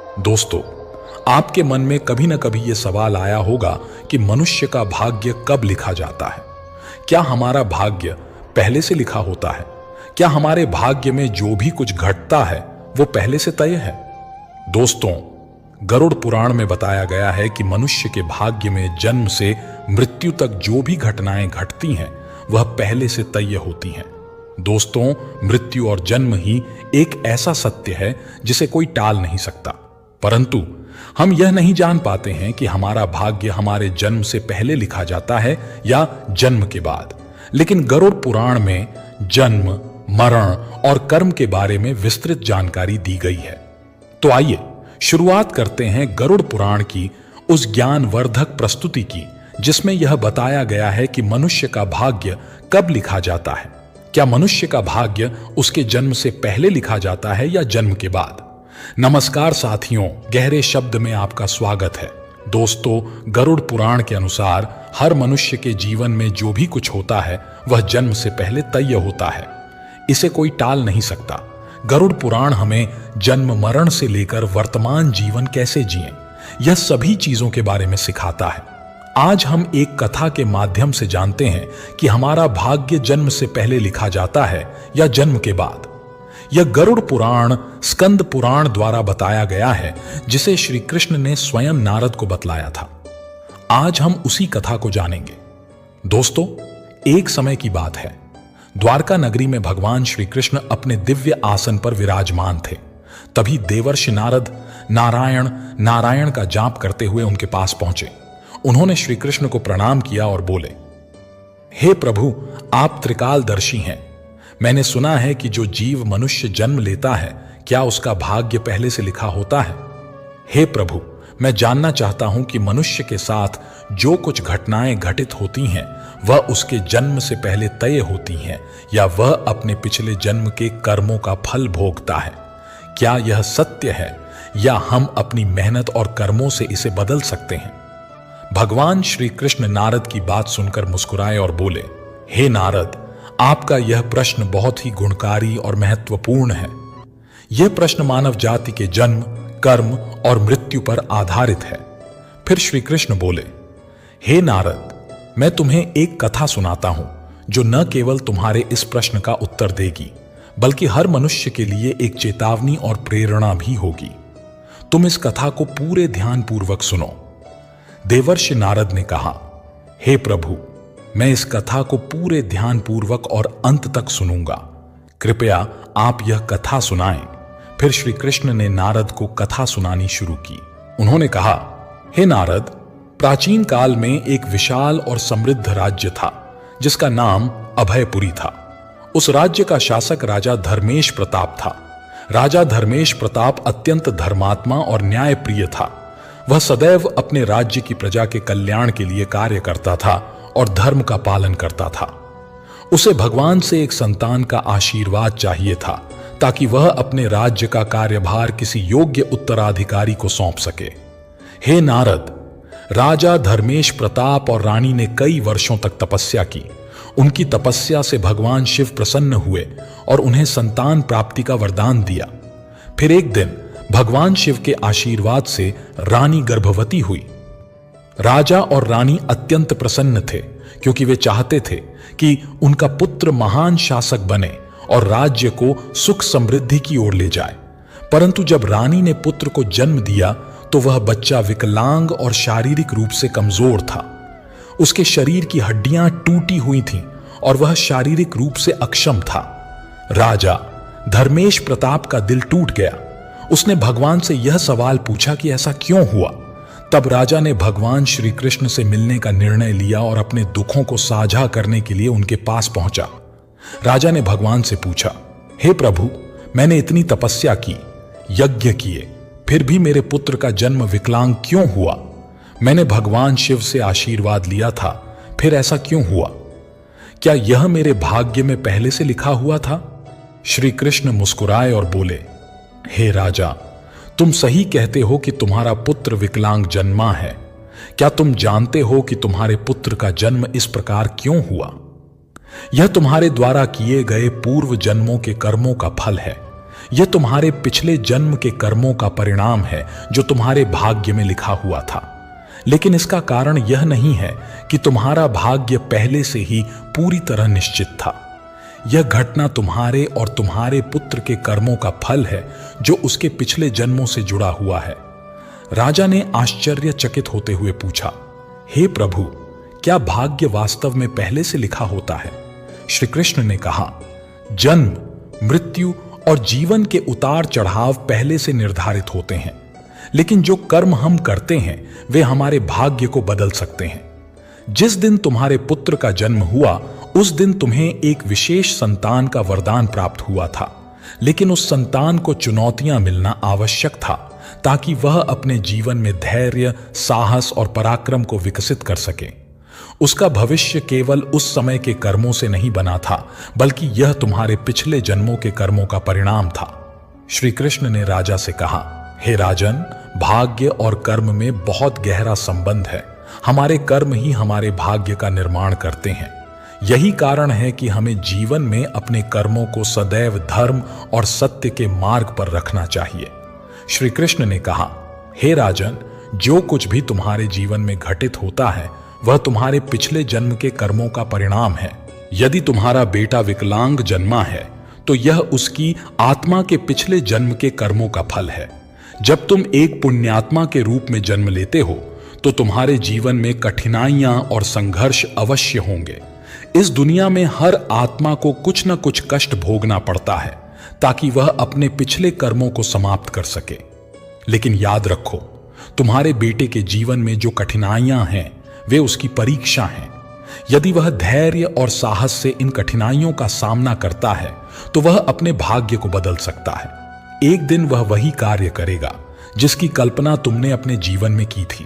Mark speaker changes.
Speaker 1: दोस्तों, आपके मन में कभी न कभी यह सवाल आया होगा कि मनुष्य का भाग्य कब लिखा जाता है। क्या हमारा भाग्य पहले से लिखा होता है? क्या हमारे भाग्य में जो भी कुछ घटता है वो पहले से तय है? दोस्तों, गरुड़ पुराण में बताया गया है कि मनुष्य के भाग्य में जन्म से मृत्यु तक जो भी घटनाएं घटती हैं वह पहले से तय होती हैं। दोस्तों, मृत्यु और जन्म ही एक ऐसा सत्य है जिसे कोई टाल नहीं सकता, परंतु हम यह नहीं जान पाते हैं कि हमारा भाग्य हमारे जन्म से पहले लिखा जाता है या जन्म के बाद। लेकिन गरुड़ पुराण में जन्म, मरण और कर्म के बारे में विस्तृत जानकारी दी गई है। तो आइए शुरुआत करते हैं गरुड़ पुराण की उस ज्ञानवर्धक प्रस्तुति की जिसमें यह बताया गया है कि मनुष्य का भाग्य कब लिखा जाता है। क्या मनुष्य का भाग्य उसके जन्म से पहले लिखा जाता है या जन्म के बाद? नमस्कार साथियों, गहरे शब्द में आपका स्वागत है। दोस्तों, गरुड़ पुराण के अनुसार हर मनुष्य के जीवन में जो भी कुछ होता है वह जन्म से पहले तय होता है, इसे कोई टाल नहीं सकता। गरुड़ पुराण हमें जन्म मरण से लेकर वर्तमान जीवन कैसे जिएं, यह सभी चीजों के बारे में सिखाता है। आज हम एक कथा के माध्यम से जानते हैं कि हमारा भाग्य जन्म से पहले लिखा जाता है या जन्म के बाद। यह गरुड़ पुराण स्कंद पुराण द्वारा बताया गया है जिसे श्री कृष्ण ने स्वयं नारद को बतलाया था। आज हम उसी कथा को जानेंगे। दोस्तों, एक समय की बात है, द्वारका नगरी में भगवान श्री कृष्ण अपने दिव्य आसन पर विराजमान थे। तभी देवर्षि नारद नारायण नारायण का जाप करते हुए उनके पास पहुंचे। उन्होंने श्री कृष्ण को प्रणाम किया और बोले, हे प्रभु, आप त्रिकालदर्शी हैं। मैंने सुना है कि जो जीव मनुष्य जन्म लेता है क्या उसका भाग्य पहले से लिखा होता है? हे प्रभु, मैं जानना चाहता हूं कि मनुष्य के साथ जो कुछ घटनाएं घटित होती हैं वह उसके जन्म से पहले तय होती हैं या वह अपने पिछले जन्म के कर्मों का फल भोगता है। क्या यह सत्य है या हम अपनी मेहनत और कर्मों से इसे बदल सकते हैं? भगवान श्री कृष्ण नारद की बात सुनकर मुस्कुराए और बोले, हे नारद, आपका यह प्रश्न बहुत ही गुणकारी और महत्वपूर्ण है। यह प्रश्न मानव जाति के जन्म, कर्म और मृत्यु पर आधारित है। फिर श्री कृष्ण बोले, हे नारद, मैं तुम्हें एक कथा सुनाता हूं जो न केवल तुम्हारे इस प्रश्न का उत्तर देगी बल्कि हर मनुष्य के लिए एक चेतावनी और प्रेरणा भी होगी। तुम इस कथा को पूरे ध्यानपूर्वक सुनो। देवर्षि नारद ने कहा, हे प्रभु, मैं इस कथा को पूरे ध्यानपूर्वक और अंत तक सुनूंगा। कृपया आप यह कथा सुनाएं। फिर श्री कृष्ण ने नारद को कथा सुनानी शुरू की। उन्होंने कहा, हे नारद, प्राचीन काल में एक विशाल और समृद्ध राज्य था जिसका नाम अभयपुरी था। उस राज्य का शासक राजा धर्मेश प्रताप था। राजा धर्मेश प्रताप अत्यंत धर्मात्मा और न्यायप्रिय था। वह सदैव अपने राज्य की प्रजा के कल्याण के लिए कार्य करता था और धर्म का पालन करता था। उसे भगवान से एक संतान का आशीर्वाद चाहिए था ताकि वह अपने राज्य का कार्यभार किसी योग्य उत्तराधिकारी को सौंप सके। हे नारद, राजा धर्मेश प्रताप और रानी ने कई वर्षों तक तपस्या की। उनकी तपस्या से भगवान शिव प्रसन्न हुए और उन्हें संतान प्राप्ति का वरदान दिया। फिर एक दिन भगवान शिव के आशीर्वाद से रानी गर्भवती हुई। राजा और रानी अत्यंत प्रसन्न थे क्योंकि वे चाहते थे कि उनका पुत्र महान शासक बने और राज्य को सुख समृद्धि की ओर ले जाए। परंतु जब रानी ने पुत्र को जन्म दिया तो वह बच्चा विकलांग और शारीरिक रूप से कमजोर था। उसके शरीर की हड्डियां टूटी हुई थीं और वह शारीरिक रूप से अक्षम था। राजा धर्मेश प्रताप का दिल टूट गया। उसने भगवान से यह सवाल पूछा कि ऐसा क्यों हुआ। तब राजा ने भगवान श्री कृष्ण से मिलने का निर्णय लिया और अपने दुखों को साझा करने के लिए उनके पास पहुंचा। राजा ने भगवान से पूछा, हे प्रभु, मैंने इतनी तपस्या की, यज्ञ किए, फिर भी मेरे पुत्र का जन्म विकलांग क्यों हुआ? मैंने भगवान शिव से आशीर्वाद लिया था, फिर ऐसा क्यों हुआ? क्या यह मेरे भाग्य में पहले से लिखा हुआ था? श्री कृष्ण मुस्कुराए और बोले, हे राजा, तुम सही कहते हो कि तुम्हारा पुत्र विकलांग जन्मा है। क्या तुम जानते हो कि तुम्हारे पुत्र का जन्म इस प्रकार क्यों हुआ? यह तुम्हारे द्वारा किए गए पूर्व जन्मों के कर्मों का फल है। यह तुम्हारे पिछले जन्म के कर्मों का परिणाम है जो तुम्हारे भाग्य में लिखा हुआ था। लेकिन इसका कारण यह नहीं है कि तुम्हारा भाग्य पहले से ही पूरी तरह निश्चित था। यह घटना तुम्हारे और तुम्हारे पुत्र के कर्मों का फल है जो उसके पिछले जन्मों से जुड़ा हुआ है। राजा ने आश्चर्यचकित होते हुए पूछा, हे प्रभु, क्या भाग्य वास्तव में पहले से लिखा होता है? श्री कृष्ण ने कहा, जन्म, मृत्यु और जीवन के उतार चढ़ाव पहले से निर्धारित होते हैं, लेकिन जो कर्म हम करते हैं वे हमारे भाग्य को बदल सकते हैं। जिस दिन तुम्हारे पुत्र का जन्म हुआ उस दिन तुम्हें एक विशेष संतान का वरदान प्राप्त हुआ था, लेकिन उस संतान को चुनौतियां मिलना आवश्यक था ताकि वह अपने जीवन में धैर्य, साहस और पराक्रम को विकसित कर सके। उसका भविष्य केवल उस समय के कर्मों से नहीं बना था, बल्कि यह तुम्हारे पिछले जन्मों के कर्मों का परिणाम था। श्री कृष्ण ने राजा से कहा, हे राजन, भाग्य और कर्म में बहुत गहरा संबंध है। हमारे कर्म ही हमारे भाग्य का निर्माण करते हैं। यही कारण है कि हमें जीवन में अपने कर्मों को सदैव धर्म और सत्य के मार्ग पर रखना चाहिए। श्री कृष्ण ने कहा, हे राजन, जो कुछ भी तुम्हारे जीवन में घटित होता है वह तुम्हारे पिछले जन्म के कर्मों का परिणाम है। यदि तुम्हारा बेटा विकलांग जन्मा है तो यह उसकी आत्मा के पिछले जन्म के कर्मों का फल है। जब तुम एक पुण्यात्मा के रूप में जन्म लेते हो तो तुम्हारे जीवन में कठिनाइयां और संघर्ष अवश्य होंगे। इस दुनिया में हर आत्मा को कुछ न कुछ कष्ट भोगना पड़ता है ताकि वह अपने पिछले कर्मों को समाप्त कर सके। लेकिन याद रखो, तुम्हारे बेटे के जीवन में जो कठिनाइयां हैं वे उसकी परीक्षा हैं। यदि वह धैर्य और साहस से इन कठिनाइयों का सामना करता है तो वह अपने भाग्य को बदल सकता है। एक दिन वह वही कार्य करेगा जिसकी कल्पना तुमने अपने जीवन में की थी।